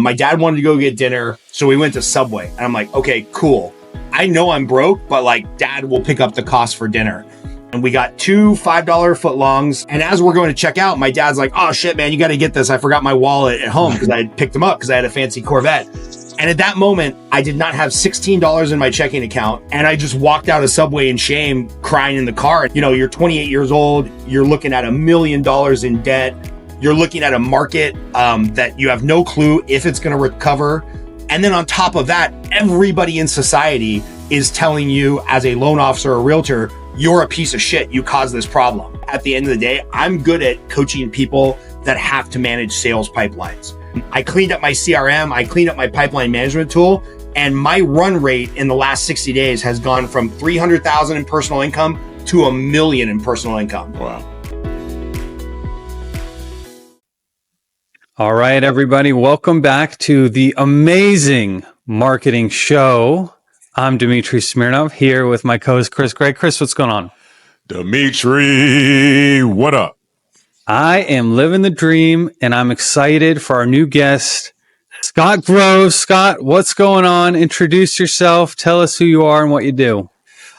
My dad wanted to go get dinner, so we went to Subway. And I'm like, okay, cool. I know I'm broke, but like dad will pick up the cost for dinner. And we got two $5 footlongs. And as we're going to check out, my dad's like, oh shit, man, you got to get this. I forgot my wallet at home because I had picked him up because I had a fancy Corvette. And at that moment, I did not have $16 in my checking account. And I just walked out of Subway in shame, crying in the car. You know, you're 28 years old. You're looking at $1 million in debt. You're looking at a market that you have no clue if it's going to recover. And then on top of that, everybody in society is telling you as a loan officer or realtor, you're a piece of shit. You caused this problem. At the end of the day, I'm good at coaching people that have to manage sales pipelines. I cleaned up my CRM. I cleaned up my pipeline management tool. And my run rate in the last 60 days has gone from 300,000 in personal income to $1 million in personal income. Wow. All right, everybody. Welcome back to the amazing marketing show. I'm Dmitry Smirnov here with my co-host, Chris Gray. Chris, what's going on? Dmitry, what up? I am living the dream, and I'm excited for our new guest, Scott Groves. Scott, what's going on? Introduce yourself. Tell us who you are and what you do.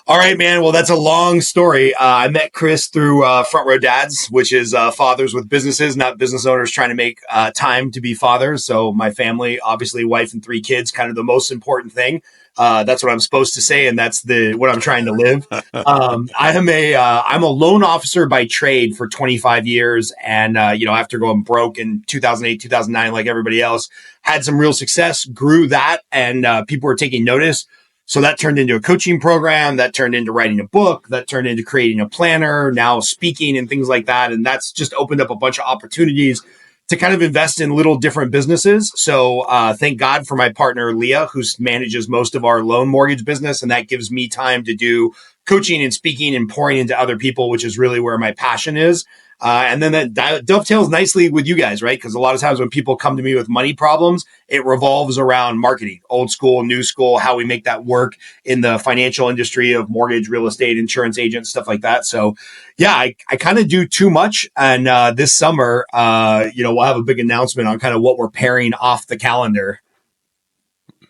All right, man. Well, that's a long story. I met Chris through Front Row Dads, which is fathers with businesses, not business owners trying to make time to be fathers. So my family, obviously wife and 3 kids, kind of the most important thing. That's what I'm supposed to say. And that's what I'm trying to live. I'm a loan officer by trade for 25 years. And, after going broke in 2008, 2009, like everybody else, had some real success, grew that, and people were taking notice. So that turned into a coaching program, that turned into writing a book, that turned into creating a planner, now speaking and things like that. And that's just opened up a bunch of opportunities to kind of invest in little different businesses. So thank God for my partner, Leah, who manages most of our loan mortgage business. And that gives me time to do coaching and speaking and pouring into other people, which is really where my passion is. And then that dovetails nicely with you guys, right? Because a lot of times when people come to me with money problems, it revolves around marketing, old school, new school, how we make that work in the financial industry of mortgage, real estate, insurance agents, stuff like that. So yeah, I kind of do too much. And this summer, we'll have a big announcement on kind of what we're pairing off the calendar.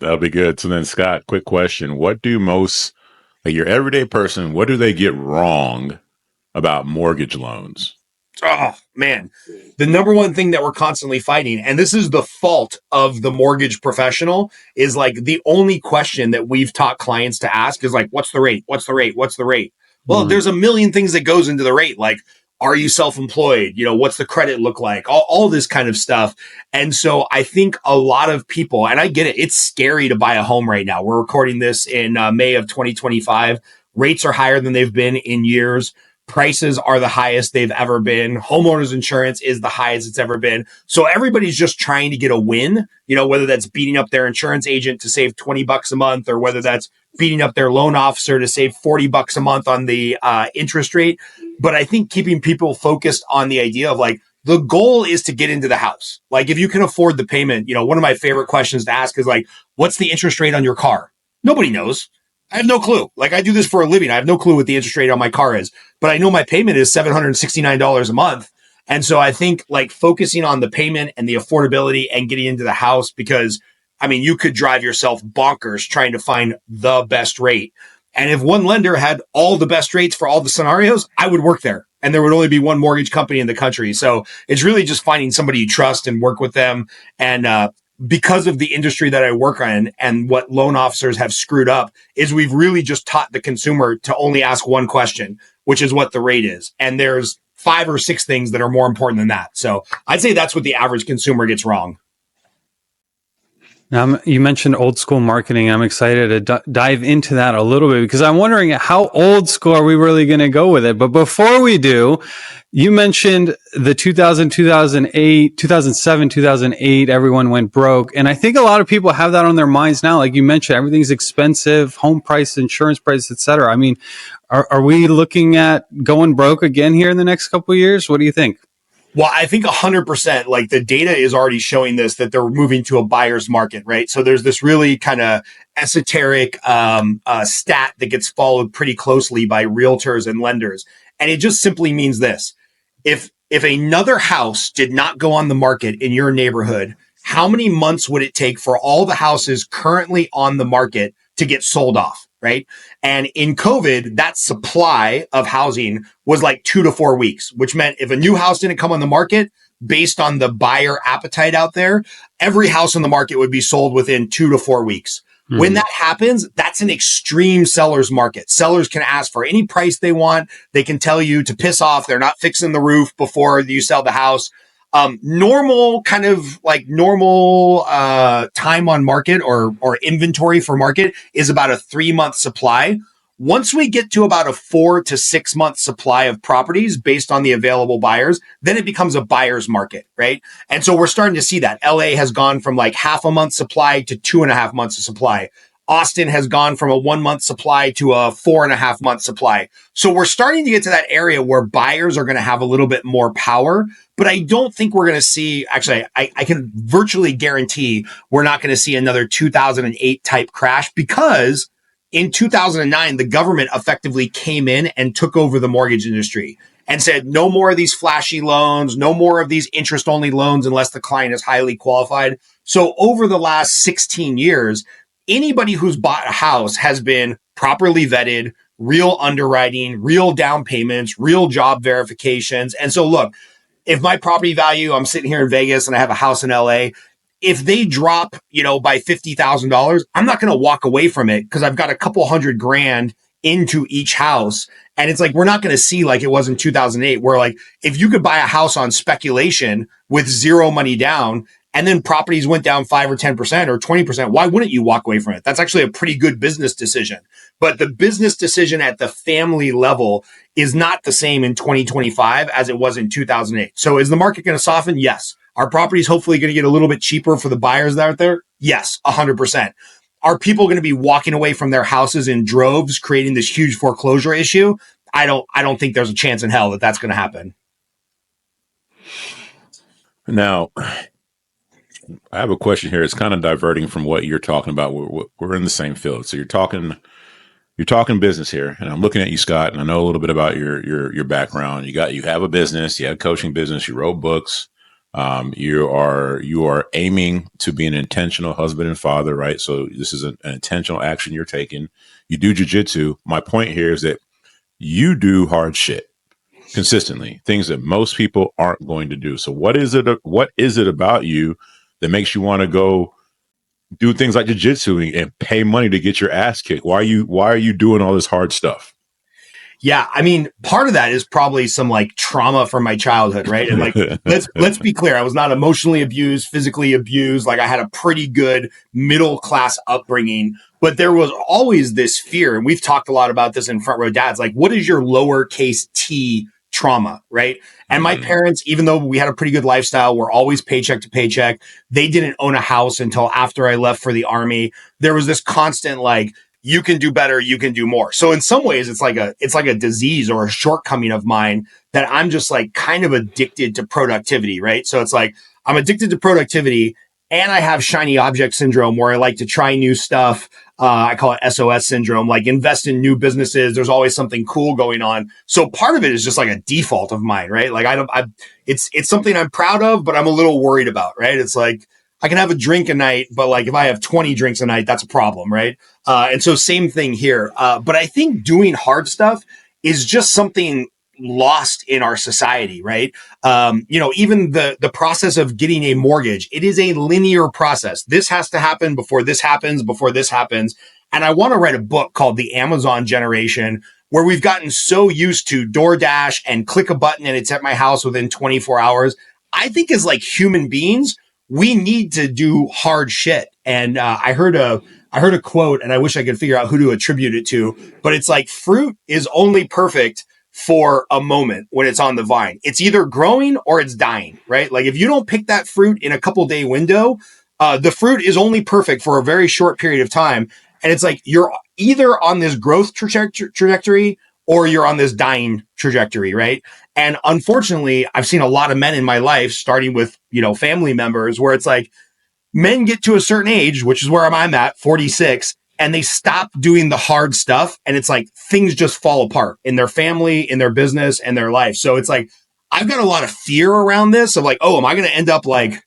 That'll be good. So then, Scott, quick question. What do most, like your everyday person, what do they get wrong about mortgage loans? Oh, man. The number one thing that we're constantly fighting, and this is the fault of the mortgage professional, is like the only question that we've taught clients to ask is like, what's the rate? What's the rate? What's the rate? Well, there's a million things that goes into the rate. Like, are you self-employed? What's the credit look like? All this kind of stuff. And so I think a lot of people, and I get it, it's scary to buy a home right now. We're recording this in May of 2025. Rates are higher than they've been in years. Prices are the highest they've ever been. Homeowners insurance is the highest it's ever been. So everybody's just trying to get a win, whether that's beating up their insurance agent to save $20 a month, or whether that's beating up their loan officer to save $40 a month on the interest rate. But I think keeping people focused on the idea of like, the goal is to get into the house. Like if you can afford the payment, one of my favorite questions to ask is like, what's the interest rate on your car? Nobody knows. I have no clue. Like I do this for a living. I have no clue what the interest rate on my car is, but I know my payment is $769 a month. And so I think like focusing on the payment and the affordability and getting into the house, because I mean, you could drive yourself bonkers trying to find the best rate. And if one lender had all the best rates for all the scenarios, I would work there and there would only be one mortgage company in the country. So it's really just finding somebody you trust and work with them. And, because of the industry that I work in and what loan officers have screwed up is we've really just taught the consumer to only ask one question, which is what the rate is. And there's 5 or 6 things that are more important than that. So I'd say that's what the average consumer gets wrong. Now, you mentioned old school marketing. I'm excited to dive into that a little bit because I'm wondering how old school are we really going to go with it? But before we do, you mentioned the 2007, 2008, everyone went broke. And I think a lot of people have that on their minds now. Like you mentioned, everything's expensive, home price, insurance price, et cetera. I mean, are we looking at going broke again here in the next couple of years? What do you think? Well, I think 100%, like the data is already showing this, that they're moving to a buyer's market, right? So there's this really kind of esoteric stat that gets followed pretty closely by realtors and lenders. And it just simply means this. If another house did not go on the market in your neighborhood, how many months would it take for all the houses currently on the market to get sold off, right? And in COVID, that supply of housing was like 2 to 4 weeks, which meant if a new house didn't come on the market, based on the buyer appetite out there, every house on the market would be sold within 2 to 4 weeks. Mm-hmm. When that happens, that's an extreme seller's market. Sellers can ask for any price they want. They can tell you to piss off. They're not fixing the roof before you sell the house. Normal time on market or inventory for market is about a 3-month supply. Once we get to about a 4 to 6 month supply of properties based on the available buyers, then it becomes a buyer's market, right? And so we're starting to see that LA has gone from like half a month supply to 2.5 months of supply. Austin has gone from a 1 month supply to a 4.5 month supply. So we're starting to get to that area where buyers are going to have a little bit more power, but I don't think we're going to see, actually, I can virtually guarantee we're not going to see another 2008 type crash, because in 2009, the government effectively came in and took over the mortgage industry and said, no more of these flashy loans, no more of these interest only loans unless the client is highly qualified. So over the last 16 years, anybody who's bought a house has been properly vetted, real underwriting, real down payments, real job verifications. And so look, if my property value, I'm sitting here in Vegas and I have a house in LA, if they drop, by $50,000, I'm not going to walk away from it because I've got a couple $100,000 into each house. And it's like, we're not going to see like it was in 2008, where like, if you could buy a house on speculation with zero money down, and then properties went down 5 or 10% or 20%, why wouldn't you walk away from it? That's actually a pretty good business decision. But the business decision at the family level is not the same in 2025 as it was in 2008. So is the market going to soften? Yes. Are properties hopefully going to get a little bit cheaper for the buyers out there? Yes, 100%. Are people going to be walking away from their houses in droves, creating this huge foreclosure issue? I don't think there's a chance in hell that that's going to happen. Now, I have a question here. It's kind of diverting from what you're talking about. We're in the same field. So you're talking business here, and I'm looking at you, Scott, and I know a little bit about your background. You have a business, you have a coaching business, you wrote books. You are aiming to be an intentional husband and father, right? So this is an intentional action you're taking. You do jiu-jitsu. My point here is that you do hard shit consistently, things that most people aren't going to do. So what is it about you that makes you want to go do things like jiu-jitsu and pay money to get your ass kicked? Why are you doing all this hard stuff? Yeah, I mean, part of that is probably some like trauma from my childhood, right? And like, let's be clear, I was not emotionally abused, physically abused. Like, I had a pretty good middle class upbringing, but there was always this fear, and we've talked a lot about this in Front Row Dads. Like, what is your lowercase t trauma, right? And my parents, even though we had a pretty good lifestyle, were always paycheck to paycheck. They didn't own a house until after I left for the Army. There was this constant like, you can do better, you can do more. So in some ways, it's like a disease or a shortcoming of mine that I'm just like kind of addicted to productivity, right? So it's like I'm addicted to productivity, and I have shiny object syndrome where I like to try new stuff. I call it SOS syndrome, like invest in new businesses. There's always something cool going on. So part of it is just like a default of mine, right? Like it's something I'm proud of, but I'm a little worried about, right? It's like, I can have a drink a night, but like if I have 20 drinks a night, that's a problem, right? And so same thing here. But I think doing hard stuff is just something lost in our society, right? Even the process of getting a mortgage, it is a linear process. This has to happen before this happens, before this happens. And I want to write a book called The Amazon Generation, where we've gotten so used to DoorDash and click a button and it's at my house within 24 hours. I think as like human beings, we need to do hard shit. And I heard a quote, and I wish I could figure out who to attribute it to, but it's like, fruit is only perfect for a moment when it's on the vine. It's either growing or it's dying, right? Like if you don't pick that fruit in a couple day window, the fruit is only perfect for a very short period of time. And it's like, you're either on this growth trajectory or you're on this dying trajectory, right? And unfortunately, I've seen a lot of men in my life, starting with, family members, where it's like men get to a certain age, which is where I'm at, 46, and they stop doing the hard stuff. And it's like things just fall apart in their family, in their business, and their life. So it's like, I've got a lot of fear around this of like, oh, am I going to end up like,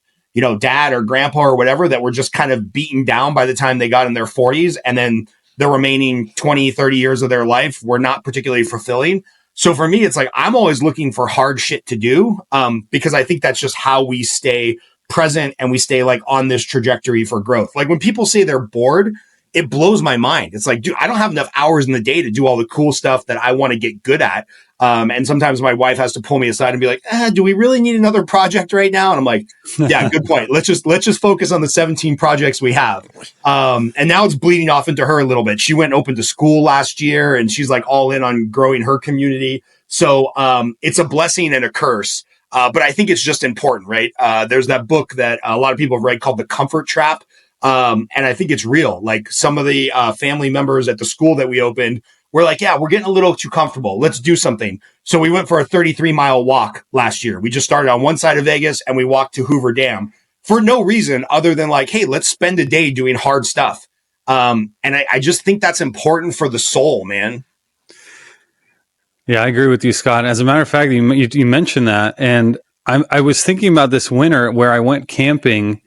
dad or grandpa or whatever that were just kind of beaten down by the time they got in their 40s. And then the remaining 20, 30 years of their life were not particularly fulfilling. So for me, it's like, I'm always looking for hard shit to do, because I think that's just how we stay present and we stay like on this trajectory for growth. Like when people say they're bored, it blows my mind. It's like, dude, I don't have enough hours in the day to do all the cool stuff that I want to get good at. And sometimes my wife has to pull me aside and be like, do we really need another project right now? And I'm like, yeah, good point. Let's just focus on the 17 projects we have. And now it's bleeding off into her a little bit. She went and opened a school last year and she's like all in on growing her community. So, it's a blessing and a curse. But I think it's just important, right? There's that book that a lot of people have read called The Comfort Trap. And I think it's real. Like some of the family members at the school that we opened were like, yeah, we're getting a little too comfortable. Let's do something. So we went for a 33-mile walk last year. We just started on one side of Vegas and we walked to Hoover Dam for no reason other than like, hey, let's spend a day doing hard stuff. And I just think that's important for the soul, man. Yeah, I agree with you, Scott. As a matter of fact, you mentioned that. And I was thinking about this winter where I went camping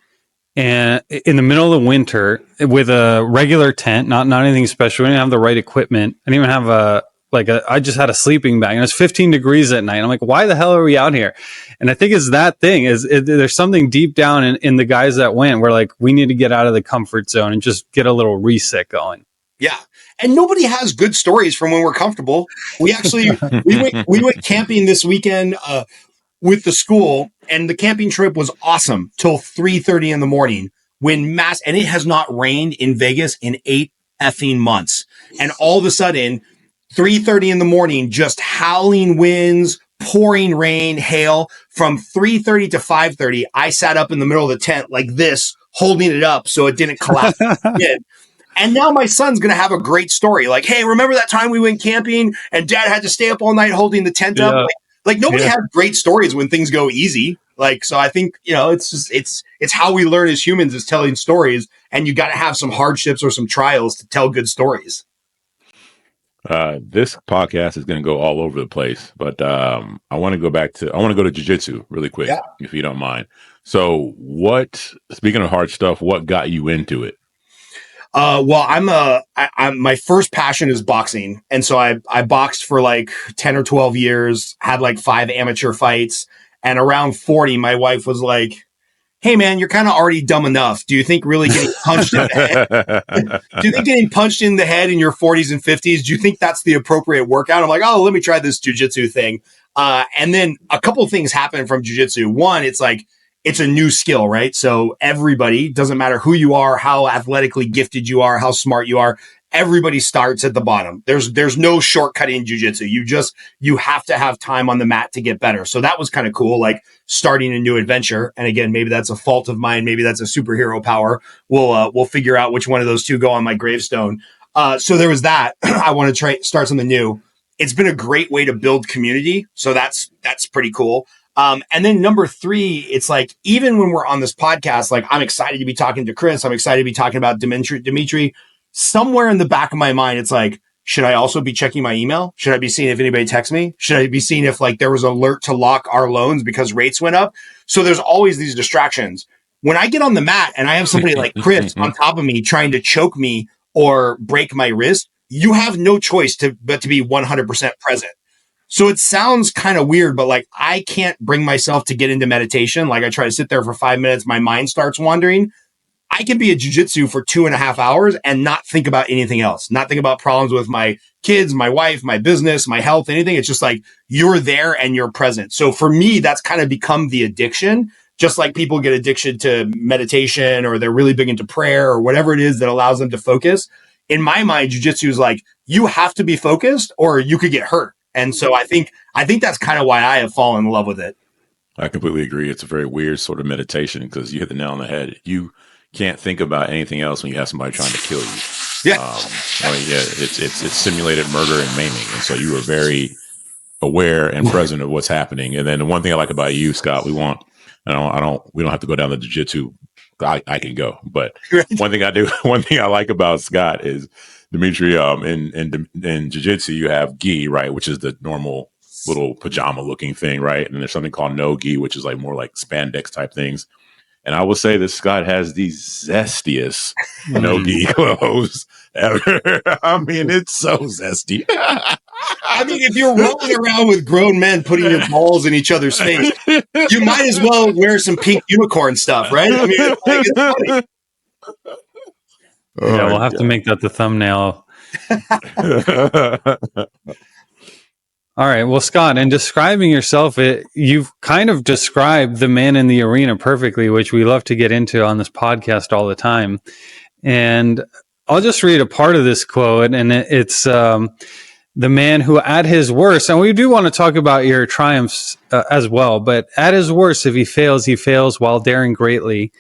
and in the middle of the winter with a regular tent, not anything special. We didn't have the right equipment. I didn't even have I just had a sleeping bag and it was 15 degrees at night. I'm like, why the hell are we out here? And I think it's that thing there's something deep down in the guys that went where like, we need to get out of the comfort zone and just get a little reset going. Yeah. And nobody has good stories from when we're comfortable. We actually, we went camping this weekend, with the school, and the camping trip was awesome till 3:30 in the morning and it has not rained in Vegas in 8 effing months. And all of a sudden, 3:30 in the morning, just howling winds, pouring rain, hail. From 3:30 to 5:30, I sat up in the middle of the tent like this, holding it up so it didn't collapse. And now my son's going to have a great story. Like, hey, remember that time we went camping and dad had to stay up all night holding the tent up? Like nobody has great stories when things go easy. Like, so I think, it's just, it's how we learn as humans is telling stories, and you got to have some hardships or some trials to tell good stories. This podcast is going to go all over the place, but I want to go to jiu-jitsu really quick, if you don't mind. So speaking of hard stuff, what got you into it? Well, I'm my first passion is boxing. And so I boxed for like 10 or 12 years, had like 5 amateur fights. And around 40, my wife was like, hey man, you're kind of already dumb enough. Do you think really getting punched in the head, do you think getting punched in the head in your 40s and 50s, do you think that's the appropriate workout? I'm like, oh, let me try this jiu-jitsu thing. And then a couple of things happen from jiu-jitsu. One, it's like, it's a new skill, right? So everybody, doesn't matter who you are, how athletically gifted you are, how smart you are, everybody starts at the bottom. There's no shortcut in jiu-jitsu. You have to have time on the mat to get better. So that was kind of cool, like starting a new adventure. And again, maybe that's a fault of mine. Maybe that's a superhero power. We'll figure out which one of those two go on my gravestone. So there was that. I want to start something new. It's been a great way to build community. So that's pretty cool. And then number 3, it's like, even when we're on this podcast, like I'm excited to be talking to Chris. I'm excited to be talking about Dimitri. Somewhere in the back of my mind, it's like, should I also be checking my email? Should I be seeing if anybody texts me? Should I be seeing if like there was an alert to lock our loans because rates went up? So there's always these distractions. When I get on the mat and I have somebody like Chris on top of me trying to choke me or break my wrist, you have no choice but to be 100% present. So it sounds kind of weird, but like I can't bring myself to get into meditation. Like I try to sit there for 5 minutes, my mind starts wandering. I can be at jiu-jitsu for 2.5 hours and not think about anything else, not think about problems with my kids, my wife, my business, my health, anything. It's just like you're there and you're present. So for me, that's kind of become the addiction, just like people get addiction to meditation or they're really big into prayer or whatever it is that allows them to focus. In my mind, jiu-jitsu is like, you have to be focused or you could get hurt. And so I think that's kind of why I have fallen in love with it. I completely agree. It's a very weird sort of meditation because you hit the nail on the head. You can't think about anything else when you have somebody trying to kill you. Yeah. It's simulated murder and maiming. And so you are very aware and present of what's happening. And then the one thing I like about you, Scott, we don't have to go down the jiu-jitsu. I can go. But one thing I like about Scott is Dimitri, in jiu-jitsu, you have gi, right? Which is the normal little pajama looking thing, right? And there's something called no gi, which is like more like spandex type things. And I will say that Scott has the zestiest no-gi clothes ever. I mean, it's so zesty. I mean, if you're rolling around with grown men putting your balls in each other's face, you might as well wear some pink unicorn stuff, right? I mean, it's funny. Yeah, we'll have to make that the thumbnail. All right. Well, Scott, in describing yourself, you've kind of described the man in the arena perfectly, which we love to get into on this podcast all the time. And I'll just read a part of this quote, and it's the man who at his worst, and we do want to talk about your triumphs as well, but at his worst, if he fails while daring greatly.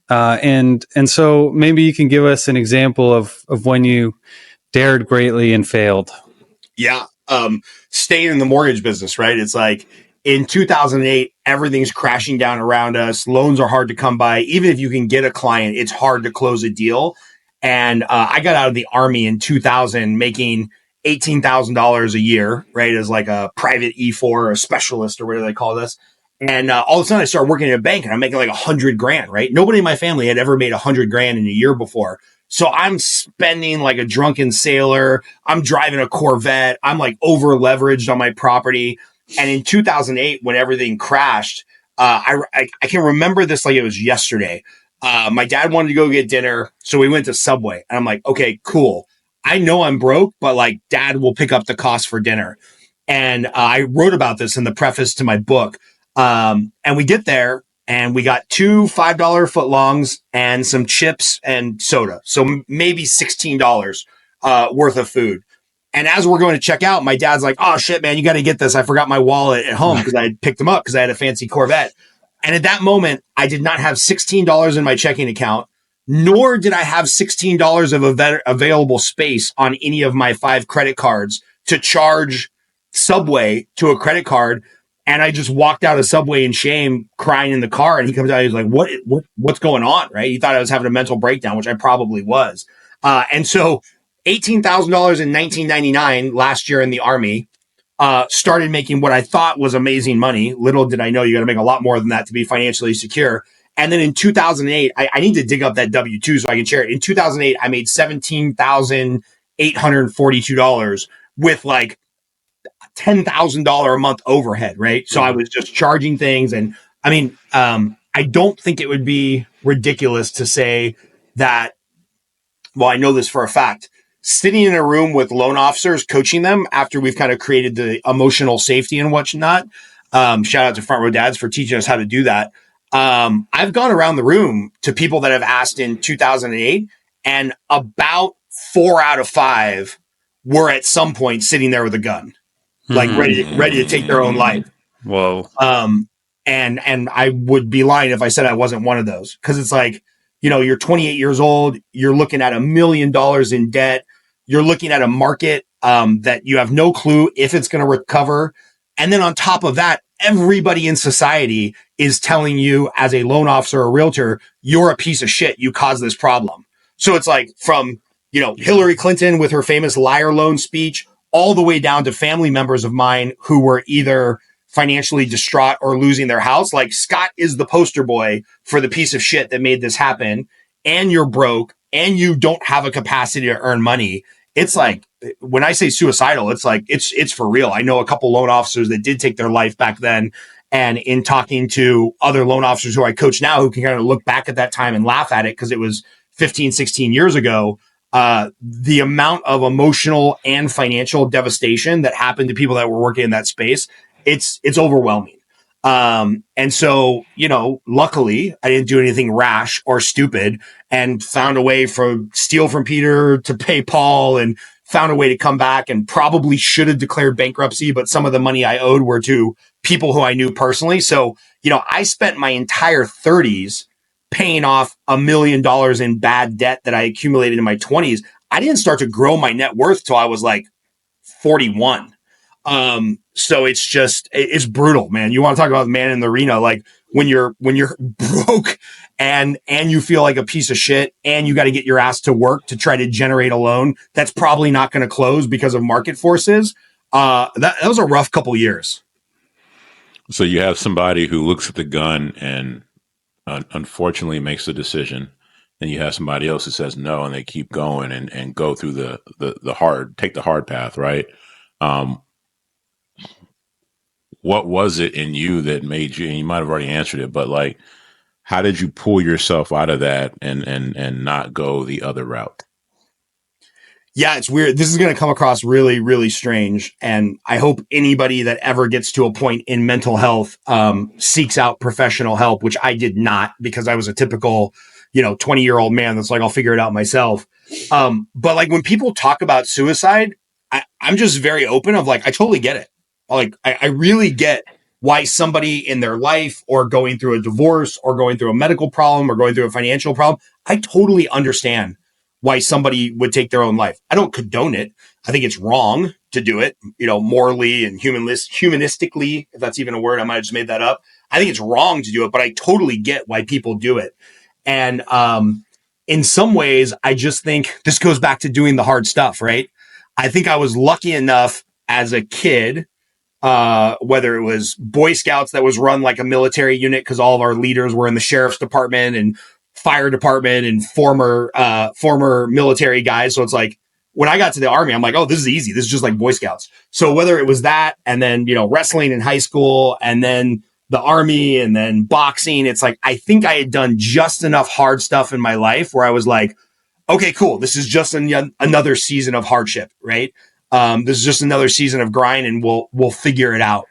And so maybe you can give us an example of when you dared greatly and failed. Yeah. Staying in the mortgage business, right? It's like in 2008, everything's crashing down around us. Loans are hard to come by. Even if you can get a client, it's hard to close a deal. And I got out of the Army in 2000 making $18,000 a year, right? As like a private E4 or a specialist or whatever they call this. And all of a sudden I started working at a bank and I'm making like $100,000, right? Nobody in my family had ever made $100,000 in a year before. So I'm spending like a drunken sailor. I'm driving a Corvette. I'm like over leveraged on my property. And in 2008, when everything crashed, I can remember this like it was yesterday. My dad wanted to go get dinner. So we went to Subway and I'm like, okay, cool. I know I'm broke, but like dad will pick up the cost for dinner. And I wrote about this in the preface to my book. And we get there and we got two $5 footlongs and some chips and soda. So maybe $16 worth of food. And as we're going to check out, my dad's like, oh shit, man, you got to get this. I forgot my wallet at home because I had picked them up because I had a fancy Corvette. And at that moment, I did not have $16 in my checking account, nor did I have $16 of available space on any of my 5 credit cards to charge Subway to a credit card. And I just walked out of Subway in shame, crying in the car. And he comes out, he's like, what's going on? Right. He thought I was having a mental breakdown, which I probably was. And so $18,000 in 1999, last year in the Army, started making what I thought was amazing money. Little did I know you got to make a lot more than that to be financially secure. And then in 2008, I need to dig up that W-2 so I can share it. In 2008, I made $17,842 with like $10,000 a month overhead, right? So I was just charging things. And I mean, I don't think it would be ridiculous to say that, well, I know this for a fact, sitting in a room with loan officers, coaching them after we've kind of created the emotional safety and whatnot. Shout out to Front Row Dads for teaching us how to do that. I've gone around the room to people that have asked in 2008, and about 4 out of 5 were at some point sitting there with a gun. Like ready to take their own life. Whoa. And I would be lying if I said I wasn't one of those. Cause it's like, you know, you're 28 years old, you're looking at $1 million in debt. You're looking at a market, that you have no clue if it's going to recover. And then on top of that, everybody in society is telling you as a loan officer or realtor, you're a piece of shit. You caused this problem. So it's like from, you know, Hillary Clinton with her famous liar loan speech, all the way down to family members of mine who were either financially distraught or losing their house. Like Scott is the poster boy for the piece of shit that made this happen. And you're broke and you don't have a capacity to earn money. It's like, when I say suicidal, it's like, it's for real. I know a couple loan officers that did take their life back then. And in talking to other loan officers who I coach now, who can kind of look back at that time and laugh at it because it was 15, 16 years ago, the amount of emotional and financial devastation that happened to people that were working in that space, it's overwhelming. And so, you know, luckily I didn't do anything rash or stupid and found a way from steal from Peter to pay Paul and found a way to come back, and probably should have declared bankruptcy, but some of the money I owed were to people who I knew personally. So, you know, I spent my entire 30s paying off $1 million in bad debt that I accumulated in my 20s. I didn't start to grow my net worth till I was like 41. So it's brutal, man. You want to talk about the man in the arena, like when you're broke and you feel like a piece of shit and you got to get your ass to work to try to generate a loan that's probably not going to close because of market forces. That was a rough couple years. So you have somebody who looks at the gun and unfortunately makes a decision, then you have somebody else that says no, and they keep going and go through take the hard path, right? Um, what was it in you that made you, and you might have already answered it, but like, how did you pull yourself out of that and not go the other route? Yeah, it's weird. This is going to come across really, really strange. And I hope anybody that ever gets to a point in mental health seeks out professional help, which I did not because I was a typical, 20-year-old man that's like, I'll figure it out myself. But like when people talk about suicide, I'm just very open of like, I totally get it. Like, I really get why somebody in their life or going through a divorce or going through a medical problem or going through a financial problem, I totally understand why somebody would take their own life. I don't condone it. I think it's wrong to do it, morally and humanistically, if that's even a word. I might have just made that up. I think it's wrong to do it, but I totally get why people do it. And in some ways, I just think this goes back to doing the hard stuff, right? I think I was lucky enough as a kid, whether it was Boy Scouts that was run like a military unit because all of our leaders were in the sheriff's department and fire department and former military guys. So it's like when I got to the Army, I'm like, oh, this is easy. This is just like Boy Scouts. So whether it was that and then, wrestling in high school and then the Army and then boxing, it's like, I think I had done just enough hard stuff in my life where I was like, okay, cool. This is just another season of hardship, right? This is just another season of grind and we'll figure it out.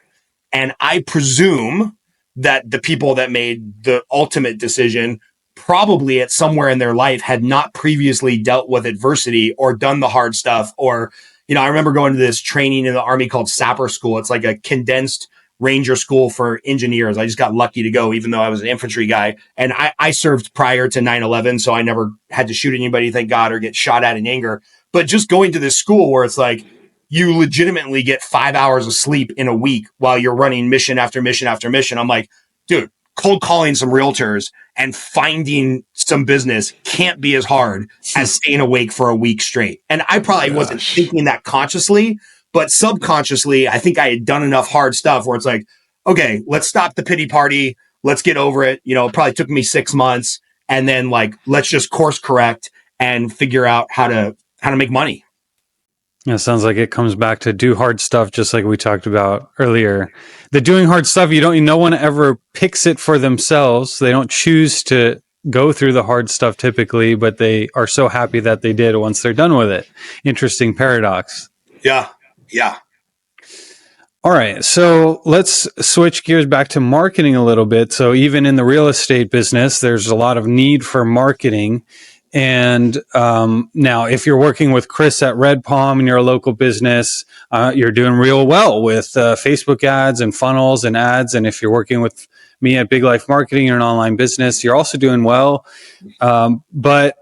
And I presume that the people that made the ultimate decision probably at somewhere in their life had not previously dealt with adversity or done the hard stuff. Or, I remember going to this training in the Army called Sapper School. It's like a condensed Ranger school for engineers. I just got lucky to go, even though I was an infantry guy. And I served prior to 9/11, so I never had to shoot anybody, thank God, or get shot at in anger. But just going to this school where it's like, you legitimately get 5 hours of sleep in a week while you're running mission after mission after mission. I'm like, dude, cold calling some realtors and finding some business can't be as hard as staying awake for a week straight. And I probably wasn't thinking that consciously, but subconsciously, I think I had done enough hard stuff where it's like, okay, let's stop the pity party. Let's get over it. It probably took me 6 months. And then like, let's just course correct and figure out how to make money. Yeah, it sounds like it comes back to do hard stuff, just like we talked about earlier. The doing hard stuff, no one ever picks it for themselves. They don't choose to go through the hard stuff typically, but they are so happy that they did once they're done with it. Interesting paradox. Yeah. Yeah. All right. So let's switch gears back to marketing a little bit. So even in the real estate business, there's a lot of need for marketing. And now, if you're working with Chris at Red Palm and you're a local business, you're doing real well with Facebook ads and funnels and ads. And if you're working with me at Big Life Marketing, you're an online business, you're also doing well. But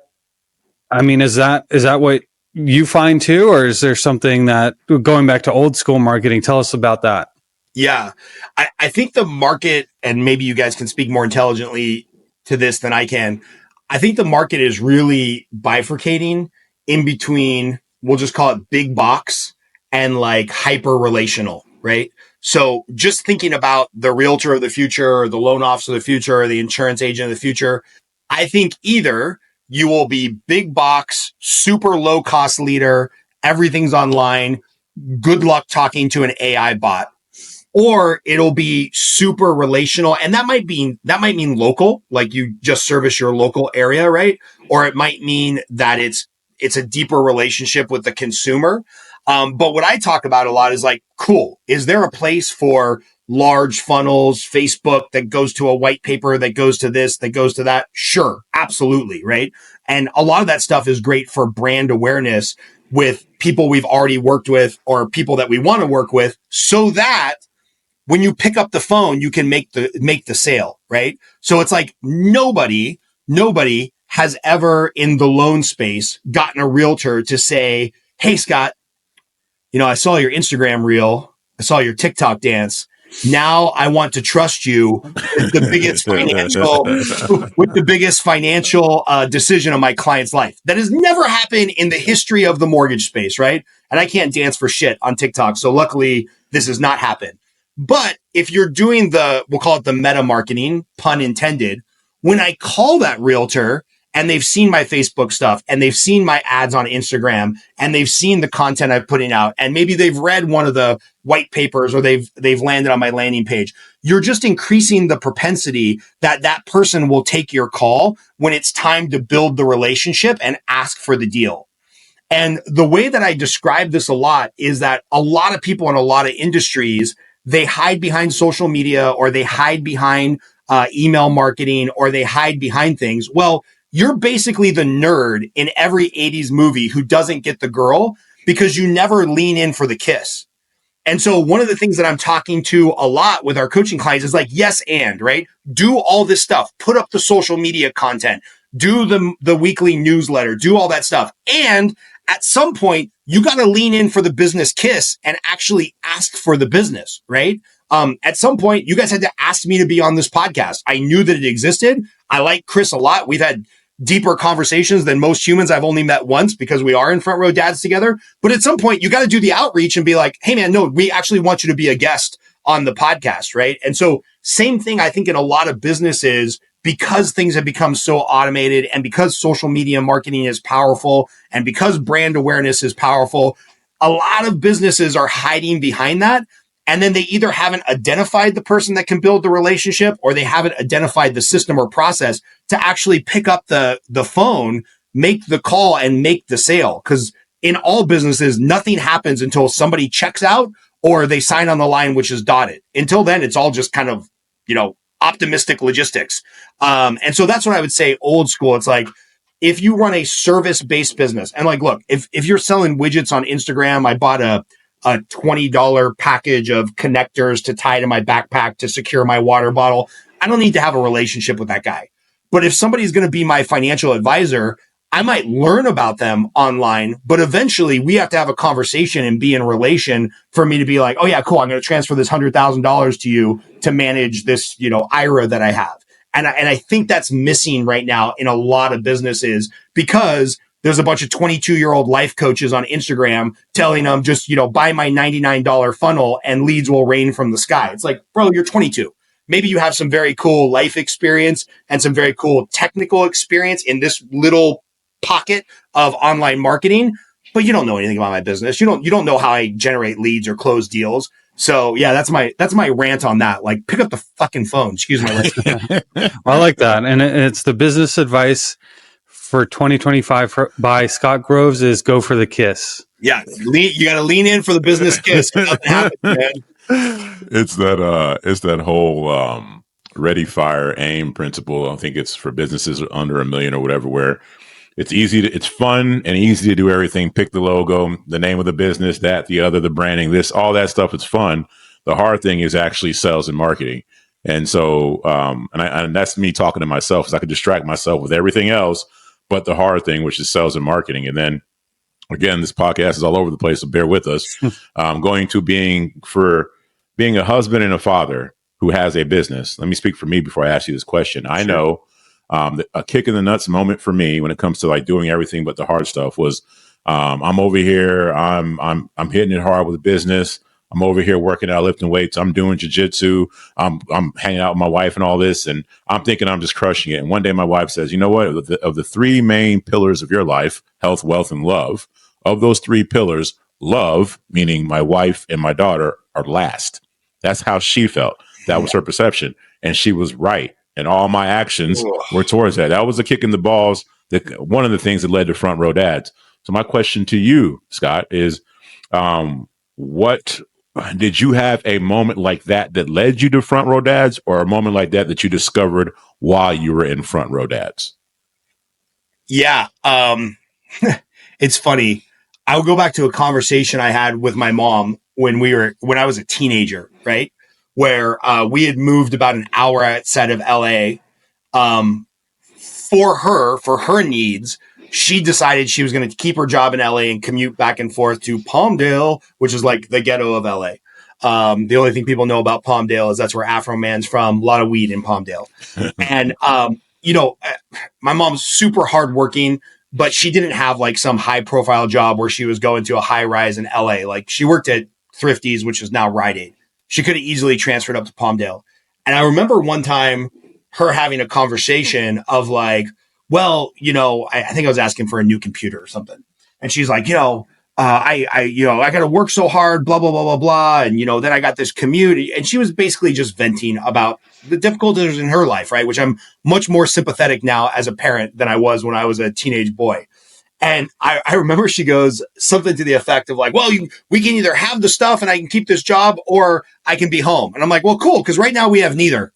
I mean, is that what you find too? Or is there something that, going back to old school marketing, tell us about that? Yeah, I think the market, and maybe you guys can speak more intelligently to this than I can. I think the market is really bifurcating in between, we'll just call it big box and like hyper relational, right? So just thinking about the realtor of the future or the loan officer of the future or the insurance agent of the future, I think either you will be big box, super low cost leader, everything's online, good luck talking to an AI bot, or it'll be super relational. And that might mean local, like you just service your local area, right? Or it might mean that it's a deeper relationship with the consumer. But what I talk about a lot is like, cool, is there a place for large funnels, Facebook that goes to a white paper, that goes to this, that goes to that? Sure, absolutely, right? And a lot of that stuff is great for brand awareness with people we've already worked with or people that we want to work with, so that when you pick up the phone, you can make the sale, right? So it's like nobody has ever in the loan space gotten a realtor to say, hey, Scott, I saw your Instagram reel. I saw your TikTok dance. Now I want to trust you with the biggest financial decision of my client's life. That has never happened in the history of the mortgage space, right? And I can't dance for shit on TikTok. So luckily this has not happened. But if you're doing we'll call it the meta marketing, pun intended, When I call that realtor and they've seen my Facebook stuff and they've seen my ads on Instagram and they've seen the content I'm putting out and maybe they've read one of the white papers or they've landed on my landing page, you're just increasing the propensity that that person will take your call when it's time to build the relationship and ask for the deal. And the way that I describe this a lot is that a lot of people in a lot of industries, they hide behind social media or they hide behind email marketing or they hide behind things. Well, you're basically the nerd in every 80s movie who doesn't get the girl because you never lean in for the kiss. And so one of the things that I'm talking to a lot with our coaching clients is like, yes, and right, do all this stuff, put up the social media content, do the weekly newsletter, do all that stuff. And at some point, you got to lean in for the business kiss and actually ask for the business, right? At some point, you guys had to ask me to be on this podcast. I knew that it existed. I like Chris a lot. We've had deeper conversations than most humans I've only met once because we are in Front Row Dads together. But at some point, you got to do the outreach and be like, hey, man, no, we actually want you to be a guest on the podcast, right? And so same thing, I think, in a lot of businesses, because things have become so automated and because social media marketing is powerful and because brand awareness is powerful, a lot of businesses are hiding behind that. And then they either haven't identified the person that can build the relationship or they haven't identified the system or process to actually pick up the phone, make the call and make the sale. Because in all businesses, nothing happens until somebody checks out or they sign on the line, which is dotted. Until then, it's all just kind of, optimistic logistics. And so that's what I would say old school. It's like, if you run a service-based business and like, look, if you're selling widgets on Instagram, I bought a $20 package of connectors to tie to my backpack to secure my water bottle. I don't need to have a relationship with that guy. But if somebody's going to be my financial advisor, I might learn about them online, but eventually we have to have a conversation and be in a relation for me to be like, oh yeah, cool. I'm going to transfer this $100,000 to you to manage this, IRA that I have. And I think that's missing right now in a lot of businesses because there's a bunch of 22-year-old life coaches on Instagram telling them just, buy my $99 funnel and leads will rain from the sky. It's like, bro, you're 22. Maybe you have some very cool life experience and some very cool technical experience in this little pocket of online marketing, but you don't know anything about my business. You don't know how I generate leads or close deals. So yeah, that's my rant on that. Like, pick up the fucking phone. Excuse my language. I like that. And it's the business advice for 2025 by Scott Groves is go for the kiss. Yeah. You got to lean in for the business kiss. Nothing happens, man. It's that whole ready, fire, aim principle. I think it's for businesses under $1 million or whatever, where it's fun and easy to do everything. Pick the logo, the name of the business, that, the other, the branding, this, all that stuff. It's fun. The hard thing is actually sales and marketing. And so, and that's me talking to myself, because I could distract myself with everything else, but the hard thing, which is sales and marketing. And then again, this podcast is all over the place, so bear with us. Going to being a husband and a father who has a business. Let me speak for me before I ask you this question. I know a kick in the nuts moment for me when it comes to like doing everything but the hard stuff was I'm over here, I'm hitting it hard with business. I'm over here working out, lifting weights. I'm doing jiu-jitsu. I'm hanging out with my wife and all this, and I'm thinking I'm just crushing it. And one day my wife says, you know what? Of the three main pillars of your life, health, wealth, and love, of those three pillars, love, meaning my wife and my daughter, are last. That's how she felt. That was her perception. And she was right. And all my actions were towards that. That was a kick in the balls. One of the things that led to Front Row Dads. So my question to you, Scott, is what did you have a moment like that led you to Front Row Dads, or a moment like that you discovered while you were in Front Row Dads? Yeah. It's funny. I would go back to a conversation I had with my mom when I was a teenager, right? Where we had moved about an hour outside of LA. For her needs, she decided she was going to keep her job in LA and commute back and forth to Palmdale, which is like the ghetto of LA. The only thing people know about Palmdale is that's where Afro Man's from. A lot of weed in Palmdale. And, my mom's super hardworking, but she didn't have like some high profile job where she was going to a high rise in LA. Like, she worked at Thrifty's, which is now Rite Aid. She could have easily transferred up to Palmdale. And I remember one time her having a conversation of like, well, I think I was asking for a new computer or something. And she's like, I got to work so hard, blah, blah, blah, blah, blah. And, then I got this commute. And she was basically just venting about the difficulties in her life, right? Which I'm much more sympathetic now as a parent than I was when I was a teenage boy. And I remember she goes something to the effect of like, well, we can either have the stuff and I can keep this job or I can be home. And I'm like, well, cool. Because right now we have neither.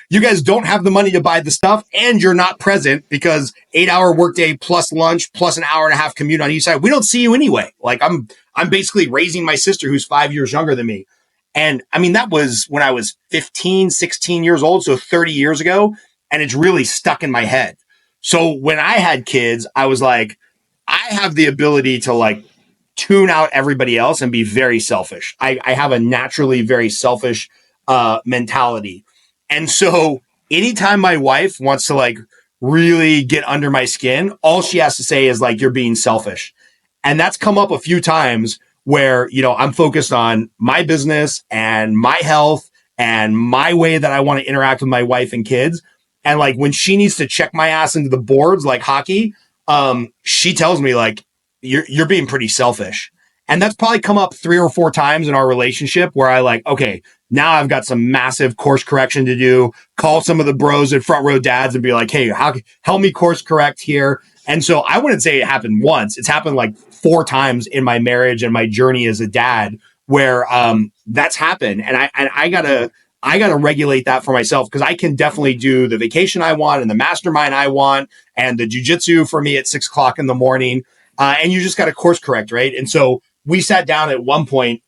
You guys don't have the money to buy the stuff and you're not present because 8-hour workday plus lunch plus an hour and a half commute on each side. We don't see you anyway. Like I'm basically raising my sister who's 5 years younger than me. And I mean, that was when I was 15, 16 years old. So 30 years ago. And it's really stuck in my head. So when I had kids, I was like, I have the ability to like tune out everybody else and be very selfish. I have a naturally very selfish mentality. And so anytime my wife wants to like really get under my skin, all she has to say is like, you're being selfish. And that's come up a few times where, I'm focused on my business and my health and my way that I want to interact with my wife and kids. And like when she needs to check my ass into the boards, like hockey, she tells me like, you're being pretty selfish. And that's probably come up 3 or 4 times in our relationship where I like, okay, now I've got some massive course correction to do, call some of the bros at Front Row Dads and be like, hey, help me course correct here. And so I wouldn't say it happened once. It's happened like 4 times in my marriage and my journey as a dad where that's happened. And I gotta regulate that for myself because I can definitely do the vacation I want and the mastermind I want and the jiu-jitsu for me at 6 o'clock in the morning. And you just got to course correct, right? And so we sat down at one point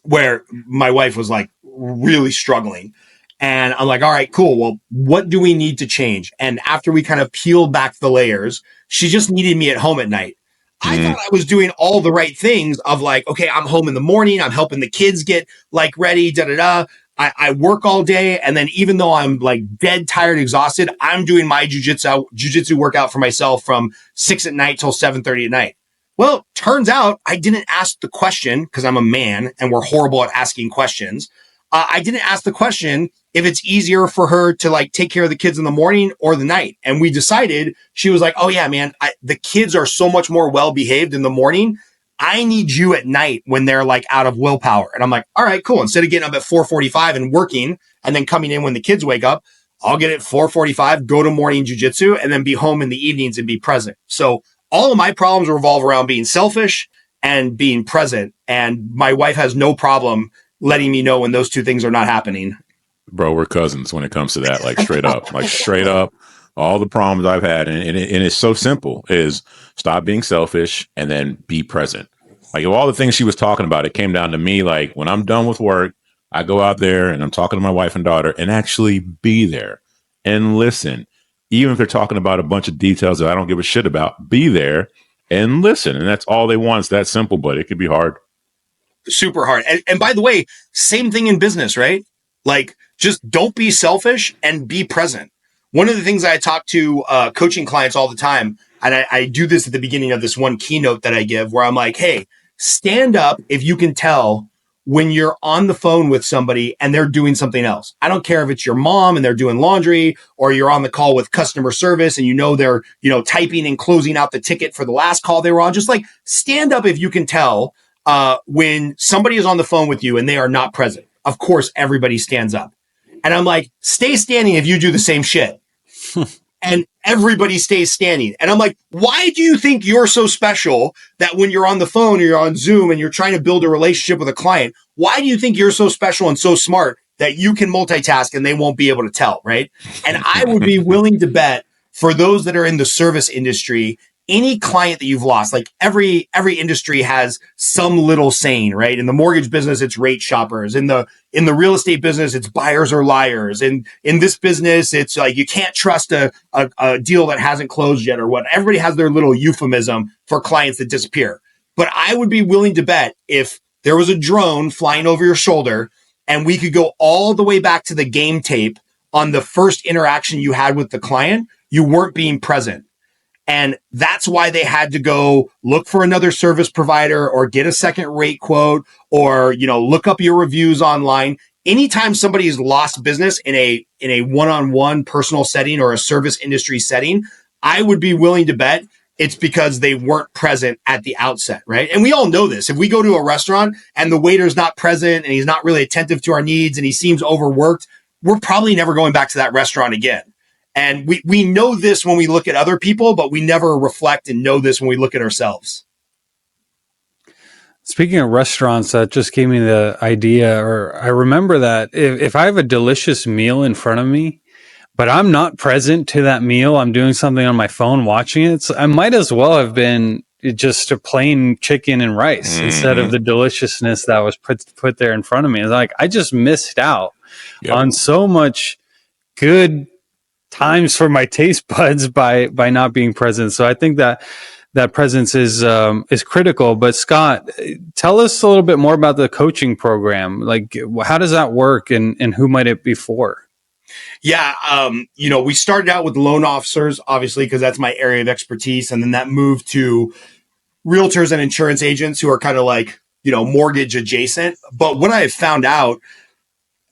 where my wife was like really struggling. And I'm like, all right, cool. Well, what do we need to change? And after we kind of peeled back the layers, she just needed me at home at night. I thought I was doing all the right things of like, okay, I'm home in the morning. I'm helping the kids get like ready, I work all day. And then even though I'm like dead tired, exhausted, I'm doing my jujitsu workout for myself from 6 at night till 7:30 at night. Well, turns out I didn't ask the question because I'm a man and we're horrible at asking questions. I didn't ask the question if it's easier for her to like take care of the kids in the morning or the night. And we decided she was like, oh yeah, man, the kids are so much more well behaved in the morning. I need you at night when they're like out of willpower. And I'm like, all right, cool. Instead of getting up at 4:45 and working and then coming in when the kids wake up, I'll get at 4:45, go to morning jujitsu and then be home in the evenings and be present. So all of my problems revolve around being selfish and being present. And my wife has no problem letting me know when those two things are not happening. Bro, we're cousins when it comes to that. Like straight up, all the problems I've had. And it's so simple is stop being selfish and then be present. Like of all the things she was talking about, it came down to me. Like when I'm done with work, I go out there and I'm talking to my wife and daughter and actually be there and listen. Even if they're talking about a bunch of details that I don't give a shit about, be there and listen. And that's all they want. It's that simple, but it could be hard. Super hard. And by the way, same thing in business, right? Like just don't be selfish and be present. One of the things I talk to coaching clients all the time, and I do this at the beginning of this one keynote that I give where I'm like, hey, stand up if you can tell when you're on the phone with somebody and they're doing something else. I don't care if it's your mom and they're doing laundry or you're on the call with customer service and they're, typing and closing out the ticket for the last call they were on. Just like stand up if you can tell when somebody is on the phone with you and they are not present. Of course, everybody stands up. And I'm like, stay standing if you do the same shit. And everybody stays standing. And I'm like, why do you think you're so special that when you're on the phone or you're on Zoom and you're trying to build a relationship with a client, why do you think you're so special and so smart that you can multitask and they won't be able to tell, right? And I would be willing to bet for those that are in the service industry, any client that you've lost, like every industry has some little saying, right? In the mortgage business, it's rate shoppers. In the real estate business, it's buyers or liars. And in this business, it's like you can't trust a deal that hasn't closed yet or what. Everybody has their little euphemism for clients that disappear. But I would be willing to bet if there was a drone flying over your shoulder and we could go all the way back to the game tape on the first interaction you had with the client, you weren't being present. And that's why they had to go look for another service provider or get a second rate quote or, look up your reviews online. anytime somebody's lost business in a one-on-one personal setting or a service industry setting, I would be willing to bet it's because they weren't present at the outset, right? And we all know this. If we go to a restaurant and the waiter's not present and he's not really attentive to our needs and he seems overworked, we're probably never going back to that restaurant again. And we know this when we look at other people, but we never reflect and know this when we look at ourselves. Speaking of restaurants, that just gave me the idea, or I remember that if I have a delicious meal in front of me, but I'm not present to that meal, I'm doing something on my phone watching it, so I might as well have been just a plain chicken and rice instead of the deliciousness that was put there in front of me. It's like I just missed out on so much good times for my taste buds by not being present. So I think that presence is critical. But Scott, tell us a little bit more about the coaching program. Like, how does that work, and who might it be for? Yeah, we started out with loan officers, obviously, because that's my area of expertise, and then that moved to realtors and insurance agents who are kind of like, mortgage adjacent. But what I have found out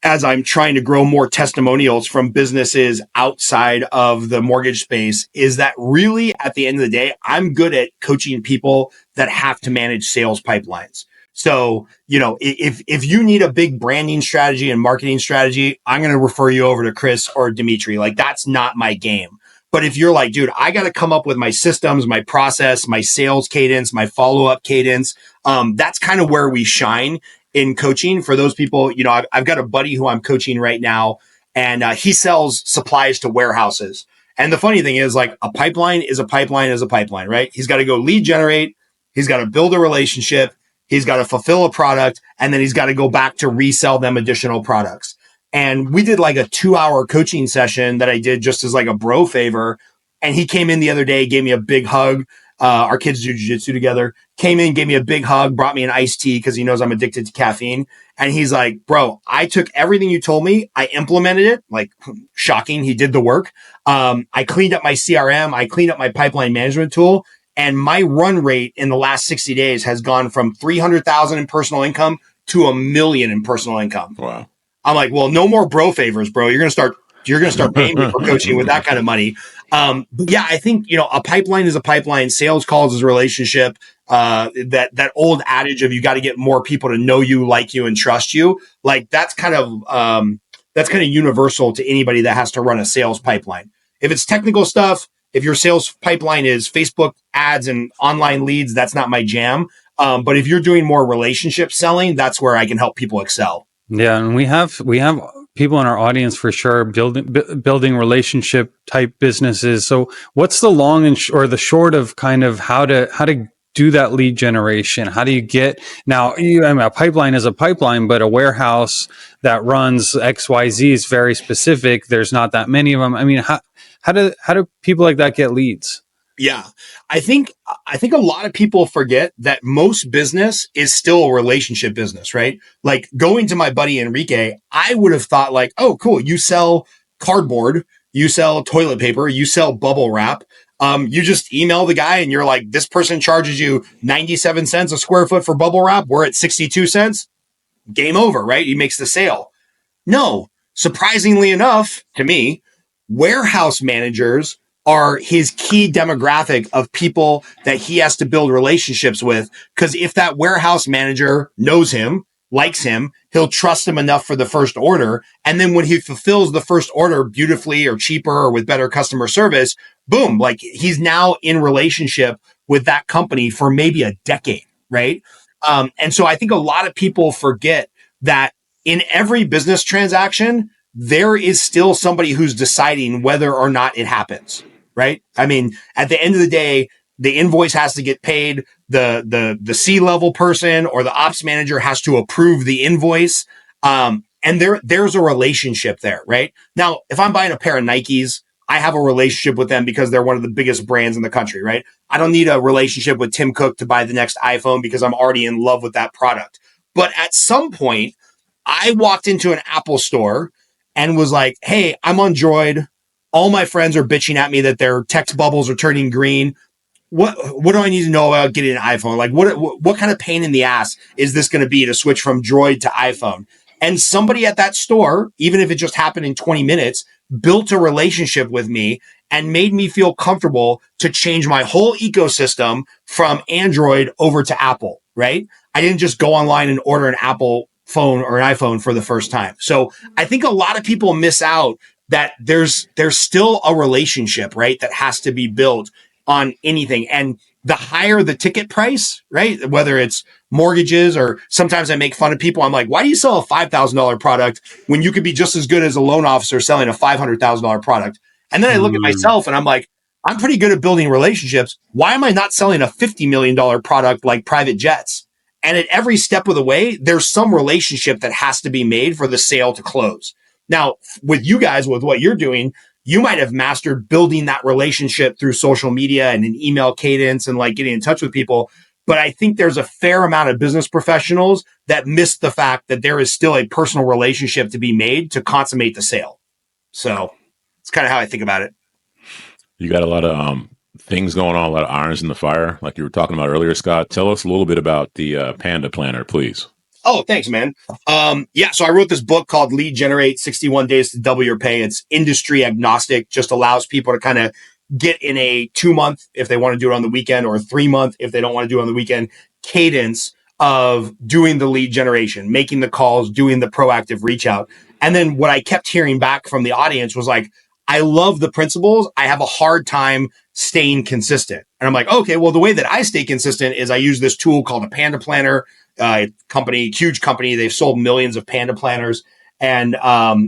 as I'm trying to grow more testimonials from businesses outside of the mortgage space is that really at the end of the day, I'm good at coaching people that have to manage sales pipelines. So, if you need a big branding strategy and marketing strategy, I'm going to refer you over to Chris or Dimitri. Like, that's not my game. But if you're like, dude, I got to come up with my systems, my process, my sales cadence, my follow-up cadence, that's kind of where we shine in coaching for those people. I've got a buddy who I'm coaching right now, and he sells supplies to warehouses. And the funny thing is, like, a pipeline is a pipeline is a pipeline, right? He's got to go lead generate. He's got to build a relationship. He's got to fulfill a product, and then he's got to go back to resell them additional products. And we did like a 2-hour coaching session that I did just as like a bro favor. And he came in the other day, gave me a big hug. Our kids do jiu-jitsu together. Came in, gave me a big hug, brought me an iced tea because he knows I'm addicted to caffeine. And he's like, bro, I took everything you told me. I implemented it. Like, shocking. He did the work. I cleaned up my CRM. I cleaned up my pipeline management tool. And my run rate in the last 60 days has gone from 300,000 in personal income to $1 million in personal income. Wow. I'm like, well, no more bro favors, bro. You're going to start paying me for coaching with that kind of money. But yeah, I think, a pipeline is a pipeline. Sales calls is a relationship. That old adage of you got to get more people to know you, like you, and trust you. Like, that's kind of universal to anybody that has to run a sales pipeline. If it's technical stuff, if your sales pipeline is Facebook ads and online leads, that's not my jam. But if you're doing more relationship selling, that's where I can help people excel. Yeah, and we have people in our audience for sure building relationship type businesses. So, what's the long and or the short of kind of how to do that lead generation? How do you get now? A pipeline is a pipeline, but a warehouse that runs XYZ is very specific. There's not that many of them. I mean, how do people like that get leads? Yeah, I think a lot of people forget that most business is still a relationship business, right? Like, going to my buddy Enrique, I would have thought like, oh, cool. You sell cardboard, you sell toilet paper, you sell bubble wrap. You just email the guy and you're like, this person charges you 97 cents a square foot for bubble wrap. We're at 62 cents. Game over, right? He makes the sale. No, surprisingly enough to me, warehouse managers are his key demographic of people that he has to build relationships with. Because if that warehouse manager knows him, likes him, he'll trust him enough for the first order. And then when he fulfills the first order beautifully or cheaper or with better customer service, boom, like, he's now in relationship with that company for maybe a decade, right? And so I think a lot of people forget that in every business transaction, there is still somebody who's deciding whether or not it happens. Right? I mean, at the end of the day, the invoice has to get paid. The C-level person or the ops manager has to approve the invoice. And there's a relationship there, right? Now, if I'm buying a pair of Nikes, I have a relationship with them because they're one of the biggest brands in the country, right? I don't need a relationship with Tim Cook to buy the next iPhone because I'm already in love with that product. But at some point, I walked into an Apple store and was like, hey, I'm on Droid. All my friends are bitching at me that their text bubbles are turning green. What do I need to know about getting an iPhone? Like, what kind of pain in the ass is this going to be to switch from Droid to iPhone? And somebody at that store, even if it just happened in 20 minutes, built a relationship with me and made me feel comfortable to change my whole ecosystem from Android over to Apple, right? I didn't just go online and order an Apple phone or an iPhone for the first time. So I think a lot of people miss out that there's still a relationship, right? That has to be built on anything. And the higher the ticket price, right? Whether it's mortgages or sometimes I make fun of people. I'm like, why do you sell a $5,000 product when you could be just as good as a loan officer selling a $500,000 product? And then I look at myself and I'm like, I'm pretty good at building relationships. Why am I not selling a $50 million product like private jets? And at every step of the way, there's some relationship that has to be made for the sale to close. Now, with you guys, with what you're doing, you might have mastered building that relationship through social media and an email cadence and like getting in touch with people. But I think there's a fair amount of business professionals that miss the fact that there is still a personal relationship to be made to consummate the sale. So it's kind of how I think about it. You got a lot of things going on, a lot of irons in the fire, like you were talking about earlier, Scott. Tell us a little bit about the Panda Planner, please. Oh, thanks, man. So I wrote this book called Lead Generate 61 Days to Double Your Pay. It's industry agnostic, just allows people to kind of get in a 2-month if they want to do it on the weekend, or a 3-month if they don't want to do it on the weekend, cadence of doing the lead generation, making the calls, doing the proactive reach out. And then what I kept hearing back from the audience was like, I love the principles. I have a hard time staying consistent. And I'm like, okay, well, the way that I stay consistent is I use this tool called a Panda Planner. Huge company. They've sold millions of Panda Planners. And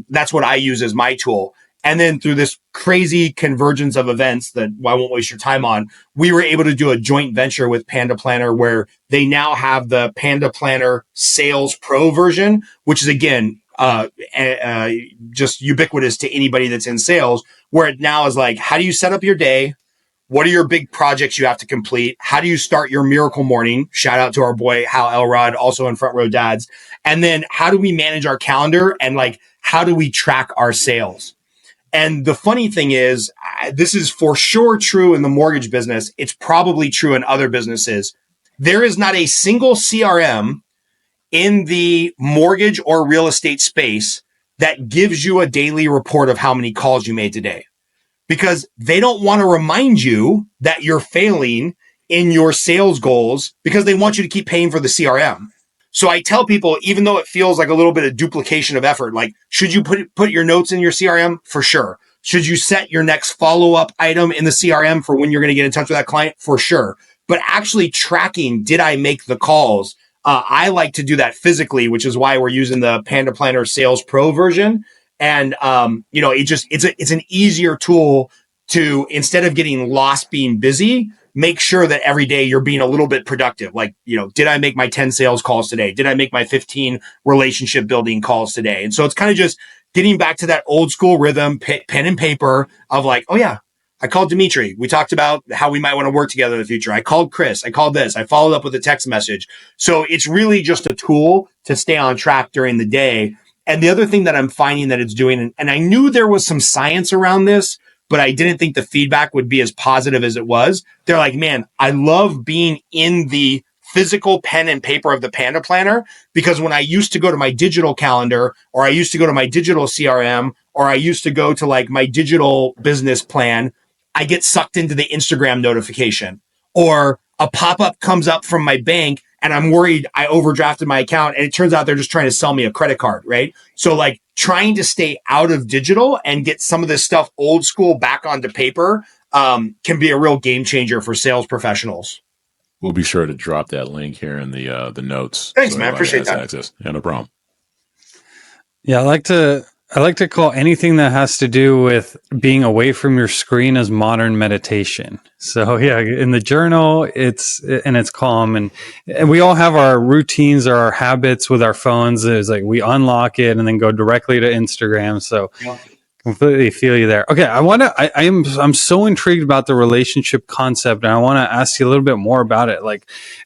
that's what I use as my tool. And then through this crazy convergence of events that I won't waste your time on, we were able to do a joint venture with Panda Planner where they now have the Panda Planner Sales Pro version, which is again, just ubiquitous to anybody that's in sales, where it now is like, how do you set up your day? What are your big projects you have to complete? How do you start your miracle morning? Shout out to our boy, Hal Elrod, also in Front Row Dads. And then how do we manage our calendar? And like, how do we track our sales? And the funny thing is, this is for sure true in the mortgage business. It's probably true in other businesses. There is not a single CRM in the mortgage or real estate space that gives you a daily report of how many calls you made today, because they don't want to remind you that you're failing in your sales goals because they want you to keep paying for the CRM. So I tell people, even though it feels like a little bit of duplication of effort, like, should you put your notes in your CRM? For sure. Should you set your next follow-up item in the CRM for when you're going to get in touch with that client? For sure. But actually tracking, did I make the calls? I like to do that physically, which is why we're using the Panda Planner Sales Pro version. And, it's an easier tool to, instead of getting lost being busy, make sure that every day you're being a little bit productive. Like, did I make my 10 sales calls today? Did I make my 15 relationship building calls today? And so it's kind of just getting back to that old school rhythm, pen and paper of like, oh yeah, I called Dimitri. We talked about how we might want to work together in the future. I called Chris. I called this. I followed up with a text message. So it's really just a tool to stay on track during the day. And the other thing that I'm finding that it's doing, and I knew there was some science around this, but I didn't think the feedback would be as positive as it was. They're like, man, I love being in the physical pen and paper of the Panda Planner, because when I used to go to my digital calendar, or I used to go to my digital CRM, or I used to go to like my digital business plan, I get sucked into the Instagram notification, or a pop-up comes up from my bank and I'm worried I overdrafted my account and it turns out they're just trying to sell me a credit card, right? So like trying to stay out of digital and get some of this stuff old school back onto paper can be a real game changer for sales professionals. We'll be sure to drop that link here in the notes. Thanks, man. Appreciate that. Access. Yeah, no problem. Yeah, I like to call anything that has to do with being away from your screen as modern meditation. So yeah, in the journal, it's calm, and we all have our routines or our habits with our phones. It's like we unlock it and then go directly to Instagram. So completely feel you there. Okay, I'm so intrigued about the relationship concept, and I want to ask you a little bit more about it.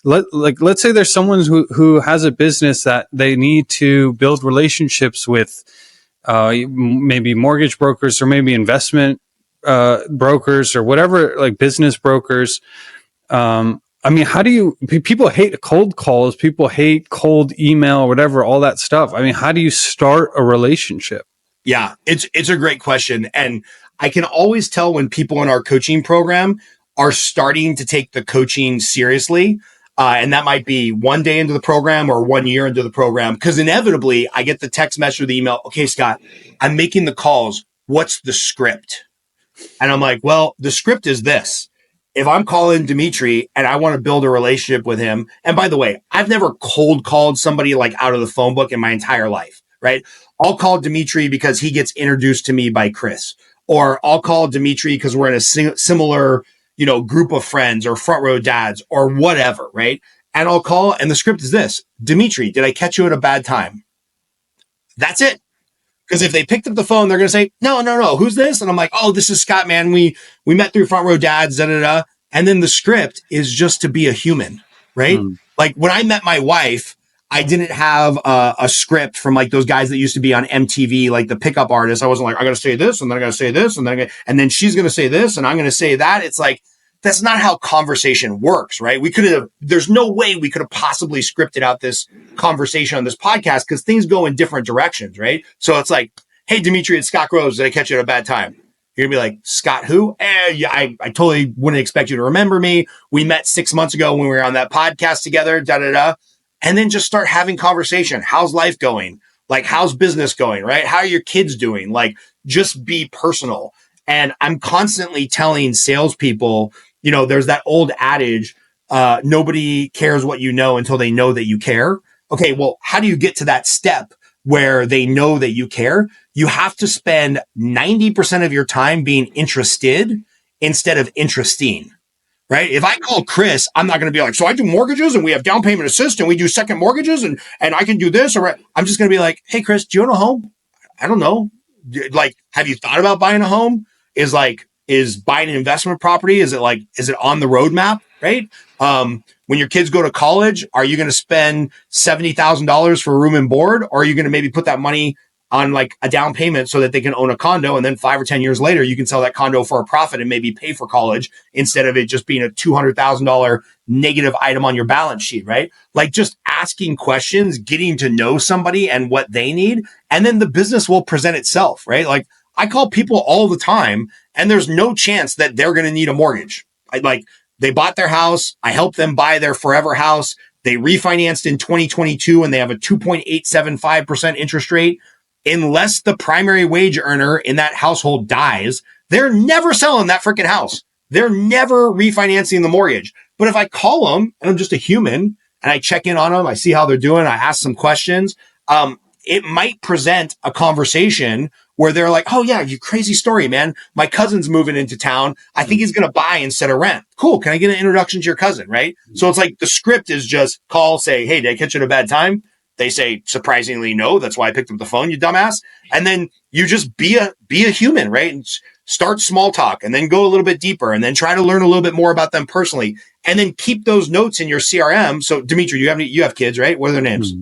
Let's say there's someone who has a business that they need to build relationships with. Maybe mortgage brokers, or maybe investment brokers, or whatever, like business brokers. I mean, people hate cold calls, people hate cold email, whatever, all that stuff. I mean, how do you start a relationship? Yeah, it's a great question. And I can always tell when people in our coaching program are starting to take the coaching seriously. And that might be one day into the program or 1 year into the program. Because inevitably I get the text message or the email. Okay, Scott, I'm making the calls. What's the script? And I'm like, well, the script is this. If I'm calling Dimitri and I want to build a relationship with him, and by the way, I've never cold called somebody like out of the phone book in my entire life, right? I'll call Dimitri because he gets introduced to me by Chris, or I'll call Dimitri because we're in a similar, group of friends or front row dads or whatever, right? And I'll call, and the script is this: Dimitri, did I catch you at a bad time? That's it. Because if they picked up the phone, they're going to say, no, who's this? And I'm like, oh, this is Scott, man. We met through front row dads, da, da, da. And then the script is just to be a human, right? Like when I met my wife, I didn't have a script from like those guys that used to be on MTV, like the pickup artists. I wasn't like, I got to say this, and then I got to say this, and then she's going to say this, and I'm going to say that. It's like, that's not how conversation works, right? There's no way we could have possibly scripted out this conversation on this podcast because things go in different directions, right? So it's like, hey, Dimitri, it's Scott Groves. Did I catch you at a bad time? You're gonna be like, Scott who? Yeah, I totally wouldn't expect you to remember me. We met 6 months ago when we were on that podcast together, da, da, da. And then just start having conversation. How's life going? Like, how's business going, right? How are your kids doing? Like, just be personal. And I'm constantly telling salespeople, there's that old adage, nobody cares what you know until they know that you care. Okay, well, how do you get to that step where they know that you care? You have to spend 90% of your time being interested instead of interesting, right? If I call Chris, I'm not going to be like, so I do mortgages and we have down payment assist and we do second mortgages and I can do this. Or I'm just going to be like, hey, Chris, do you own a home? I don't know. Like, have you thought about buying a home? Is buying an investment property? Is it on the roadmap? Right. When your kids go to college, are you going to spend $70,000 for room and board? Or are you going to maybe put that money on like a down payment so that they can own a condo? And then 5 or 10 years later, you can sell that condo for a profit and maybe pay for college instead of it just being a $200,000 negative item on your balance sheet. Right. Like just asking questions, getting to know somebody and what they need. And then the business will present itself. Right. Like I call people all the time and there's no chance that they're going to need a mortgage. They bought their house. I helped them buy their forever house. They refinanced in 2022 and they have a 2.875% interest rate. Unless the primary wage earner in that household dies, they're never selling that freaking house. They're never refinancing the mortgage. But if I call them and I'm just a human and I check in on them, I see how they're doing, I ask some questions, it might present a conversation where they're like, oh yeah, you crazy story, man. My cousin's moving into town. I think he's going to buy instead of rent. Cool. Can I get an introduction to your cousin? Right. So it's like the script is just call, say, hey, did I catch you at a bad time? They say, surprisingly, no. That's why I picked up the phone, you dumbass. And then you just be a human, right? And start small talk and then go a little bit deeper and then try to learn a little bit more about them personally. And then keep those notes in your CRM. So Dimitri, you have kids, right? What are their names?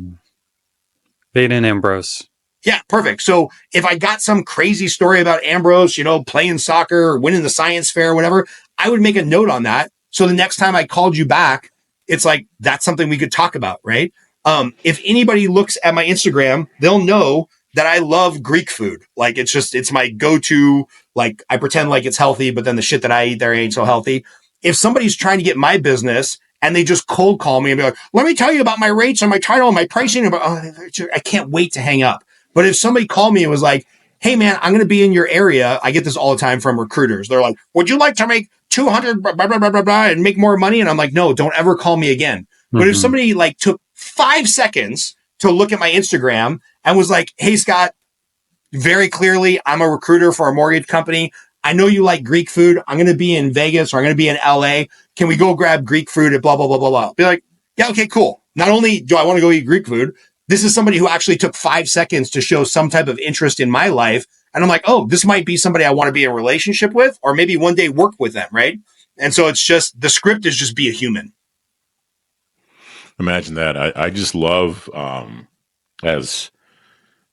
Beta and Ambrose. Yeah, perfect. So if I got some crazy story about Ambrose, playing soccer or winning the science fair or whatever, I would make a note on that. So the next time I called you back, it's like, that's something we could talk about, right? If anybody looks at my Instagram, they'll know that I love Greek food. Like it's my go-to, like I pretend like it's healthy, but then the shit that I eat there ain't so healthy. If somebody's trying to get my business and they just cold call me and be like, let me tell you about my rates and my title and my pricing, I can't wait to hang up. But if somebody called me and was like, hey man, I'm going to be in your area. I get this all the time from recruiters. They're like, would you like to make 200 blah, blah, blah, blah, blah, and make more money? And I'm like, no, don't ever call me again. But if somebody like took 5 seconds to look at my Instagram and was like, hey, Scott, very clearly, I'm a recruiter for a mortgage company. I know you like Greek food. I'm going to be in Vegas or I'm going to be in LA. Can we go grab Greek food at blah, blah, blah, blah, blah. Be like, yeah, okay, cool. Not only do I want to go eat Greek food, this is somebody who actually took 5 seconds to show some type of interest in my life. And I'm like, oh, this might be somebody I want to be in a relationship with, or maybe one day work with them, right? And so it's just, the script is just be a human. Imagine that. I just love, as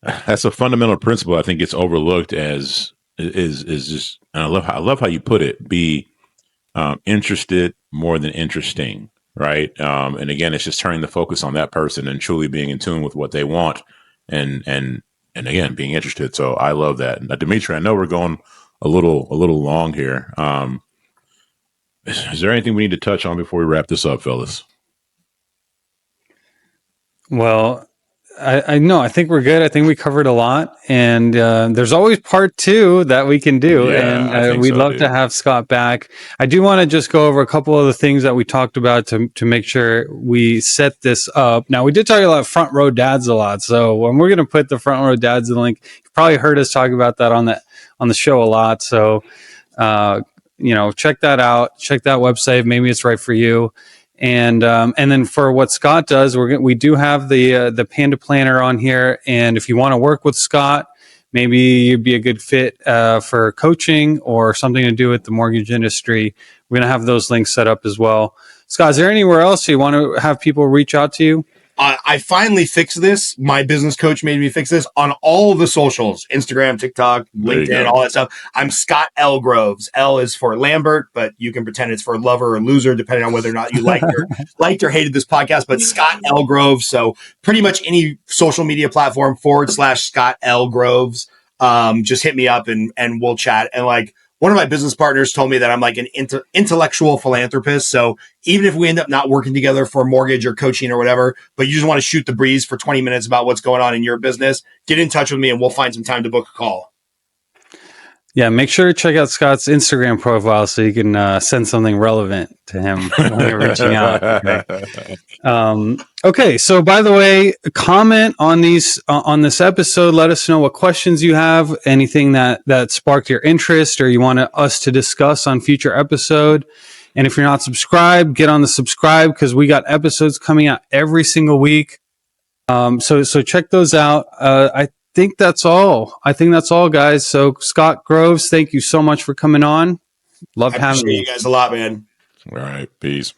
a fundamental principle, I think it's overlooked as is just, and I love how you put it, be interested more than interesting. right? And again, it's just turning the focus on that person and truly being in tune with what they want, and again, being interested. So I love that. Now, Dimitri, I know we're going a little long here. Is there anything we need to touch on before we wrap this up, fellas? Well, I know. I think we're good. I think we covered a lot, and there's always part 2 that we can do, Yeah, I and think we'd so, love dude. to have Scott back. I do want to just go over a couple of the things that we talked about to make sure we set this up. Now, we did talk about front row dads a lot, so when we're going to put the front row dads in the link, you've probably heard us talk about that on the show a lot. So, check that out. Check that website. Maybe it's right for you. And then for what Scott does, we do have the Panda Planner on here. And if you want to work with Scott, maybe you'd be a good fit for coaching or something to do with the mortgage industry. We're going to have those links set up as well. Scott, is there anywhere else you want to have people reach out to you? I finally fixed this. My business coach made me fix this on all of the socials, Instagram, TikTok, LinkedIn, all that stuff. I'm Scott L. Groves. L is for Lambert, but you can pretend it's for lover or loser, depending on whether or not you liked or hated this podcast, but Scott L. Groves. So pretty much any social media platform /Scott L. Groves. Just hit me up and we'll chat. And like, one of my business partners told me that I'm like an intellectual philanthropist. So even if we end up not working together for mortgage or coaching or whatever, but you just want to shoot the breeze for 20 minutes about what's going on in your business, get in touch with me and we'll find some time to book a call. Yeah, make sure to check out Scott's Instagram profile so you can send something relevant to him when you're reaching out. Okay, so by the way, comment on these on this episode. Let us know what questions you have, anything that sparked your interest or you want us to discuss on future episode. And if you're not subscribed, get on the subscribe because we got episodes coming out every single week. So check those out. I think that's all. Guys. So Scott Groves, thank you so much for coming on. Loved having you. I appreciate you guys a lot, man. All right. Peace.